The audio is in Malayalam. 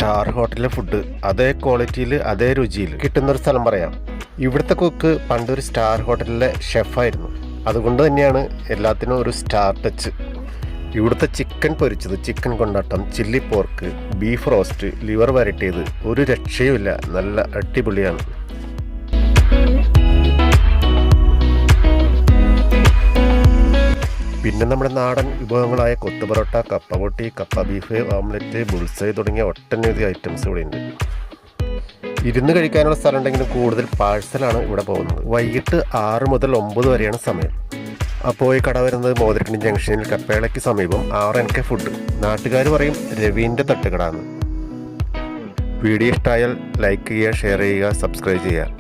സ്റ്റാർ ഹോട്ടലിലെ ഫുഡ് അതേ ക്വാളിറ്റിയിൽ അതേ രുചിയിൽ കിട്ടുന്നൊരു സ്ഥലം പറയാം. ഇവിടുത്തെ കുക്ക് പണ്ടൊരു സ്റ്റാർ ഹോട്ടലിലെ ഷെഫായിരുന്നു. അതുകൊണ്ട് തന്നെയാണ് എല്ലാത്തിനും ഒരു സ്റ്റാർ ടച്ച്. ഇവിടുത്തെ ചിക്കൻ പൊരിച്ചത്, ചിക്കൻ കൊണ്ടാട്ടം, chilli pork, beef roast, liver വരട്ടിയത് ഒരു രക്ഷയുമില്ല. നല്ല അടിപൊളിയാണ്. പിന്നെ നമ്മുടെ നാടൻ വിഭവങ്ങളായ കൊത്തു പൊറോട്ട, കപ്പ പൊട്ടി, കപ്പ ബീഫ്, ഓംലെറ്റ്, ബുൾസൈ തുടങ്ങിയ ഒട്ടനവധി ഐറ്റംസ് ഇവിടെ ഉണ്ട്. ഇരുന്ന് കഴിക്കാനുള്ള സ്ഥലം ഉണ്ടെങ്കിലും കൂടുതൽ പാഴ്സലാണ് ഇവിടെ പോകുന്നത്. വൈകിട്ട് 6 മുതൽ 9 വരെയാണ് സമയം. അപ്പോൾ ഈ കട വരുന്നത് മോതിരക്കണി ജംഗ്ഷനിൽ കപ്പേളയ്ക്ക് സമീപം RNK ഫുഡ്. നാട്ടുകാർ പറയും രവീൻ്റെ തട്ടുകട എന്ന്. വീഡിയോ ഇഷ്ടമായാൽ ലൈക്ക് ചെയ്യുക, ഷെയർ ചെയ്യുക, സബ്സ്ക്രൈബ് ചെയ്യുക.